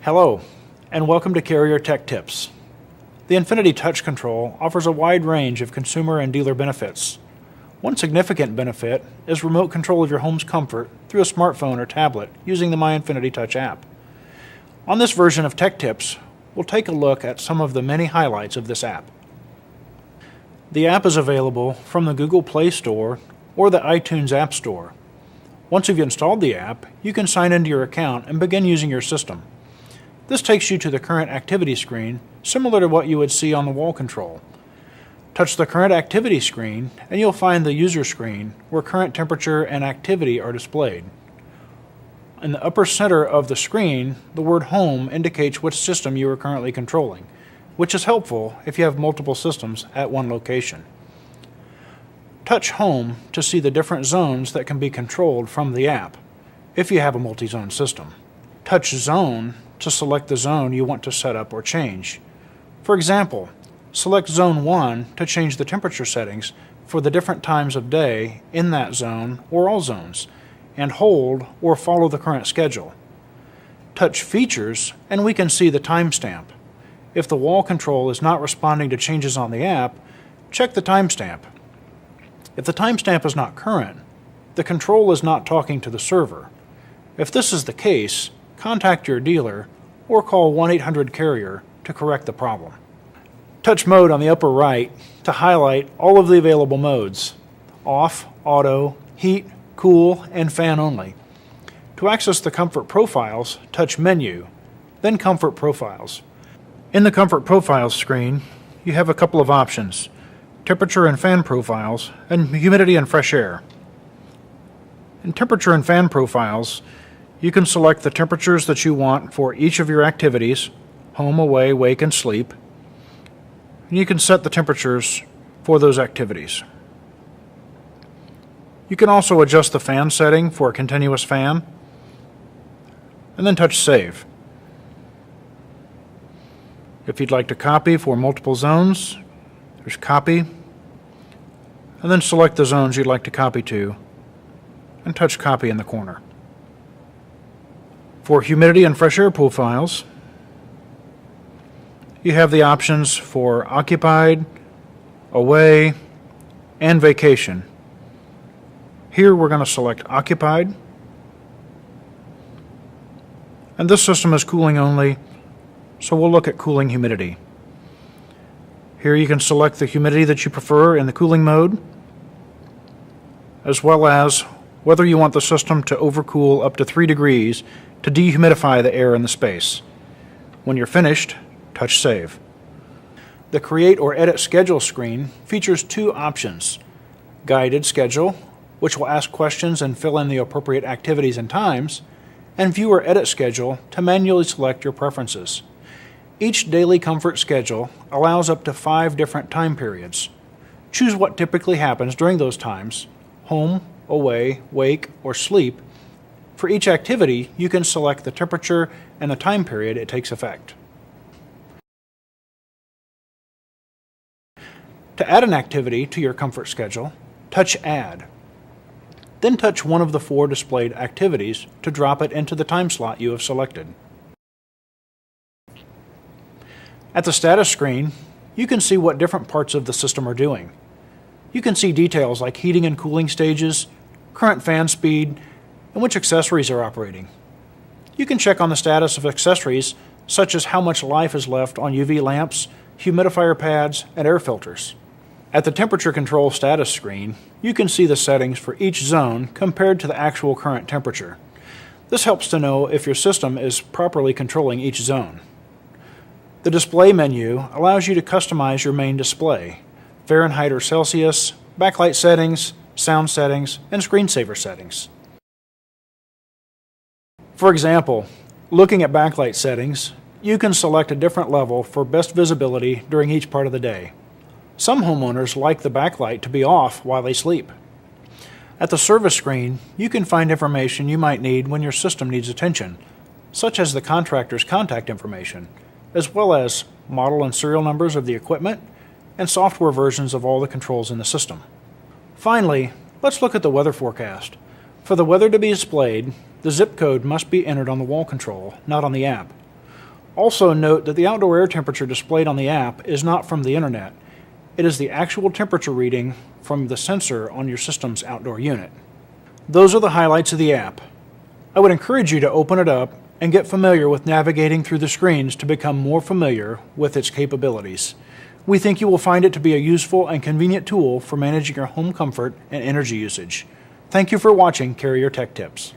Hello, and welcome to Carrier Tech Tips. The Infiniti Touch Control offers a wide range of consumer and dealer benefits. One significant benefit is remote control of your home's comfort through a smartphone or tablet using the My Infiniti Touch app. On this version of Tech Tips, we'll take a look at some of the many highlights of this app. The app is available from the Google Play Store or the iTunes App Store. Once you've installed the app, you can sign into your account and begin using your system. This takes you to the current activity screen, similar to what you would see on the wall control. Touch the current activity screen and you'll find the user screen where current temperature and activity are displayed. In the upper center of the screen, the word Home indicates which system you are currently controlling, which is helpful if you have multiple systems at one location. Touch Home to see the different zones that can be controlled from the app, if you have a multi-zone system. Touch Zone to select the zone you want to set up or change. For example, select Zone 1 to change the temperature settings for the different times of day in that zone or all zones, and hold or follow the current schedule. Touch Features and we can see the timestamp. If the wall control is not responding to changes on the app, check the timestamp. If the timestamp is not current, the control is not talking to the server. If this is the case, contact your dealer or call 1-800-CARRIER to correct the problem. Touch Mode on the upper right to highlight all of the available modes: off, auto, heat, cool, and fan only. To access the comfort profiles, touch Menu, then Comfort Profiles. In the Comfort Profiles screen, you have a couple of options: temperature and fan profiles, and humidity and fresh air. In temperature and fan profiles, you can select the temperatures that you want for each of your activities: home, away, wake, and sleep. And you can set the temperatures for those activities. You can also adjust the fan setting for a continuous fan, and then touch Save. If you'd like to copy for multiple zones, there's Copy, and then select the zones you'd like to copy to, and touch Copy in the corner. For humidity and fresh air profiles, you have the options for occupied, away, and vacation. Here we're going to select occupied, and this system is cooling only, so we'll look at cooling humidity. Here you can select the humidity that you prefer in the cooling mode, as well as whether you want the system to overcool up to 3 degrees to dehumidify the air in the space. When you're finished, touch Save. The Create or Edit Schedule screen features 2 options: Guided Schedule, which will ask questions and fill in the appropriate activities and times, and View or Edit Schedule to manually select your preferences. Each daily comfort schedule allows up to 5 different time periods. Choose what typically happens during those times: home, away, wake, or sleep. For each activity, you can select the temperature and the time period it takes effect. To add an activity to your comfort schedule, touch Add. Then touch one of the 4 displayed activities to drop it into the time slot you have selected. At the status screen, you can see what different parts of the system are doing. You can see details like heating and cooling stages, current fan speed, and which accessories are operating. You can check on the status of accessories such as how much life is left on UV lamps, humidifier pads, and air filters. At the temperature control status screen, you can see the settings for each zone compared to the actual current temperature. This helps to know if your system is properly controlling each zone. The display menu allows you to customize your main display: Fahrenheit or Celsius, backlight settings, sound settings, and screensaver settings. For example, looking at backlight settings, you can select a different level for best visibility during each part of the day. Some homeowners like the backlight to be off while they sleep. At the service screen, you can find information you might need when your system needs attention, such as the contractor's contact information, as well as model and serial numbers of the equipment and software versions of all the controls in the system. Finally, let's look at the weather forecast. For the weather to be displayed, the zip code must be entered on the wall control, not on the app. Also note that the outdoor air temperature displayed on the app is not from the internet. It is the actual temperature reading from the sensor on your system's outdoor unit. Those are the highlights of the app. I would encourage you to open it up and get familiar with navigating through the screens to become more familiar with its capabilities. We think you will find it to be a useful and convenient tool for managing your home comfort and energy usage. Thank you for watching Carrier Tech Tips.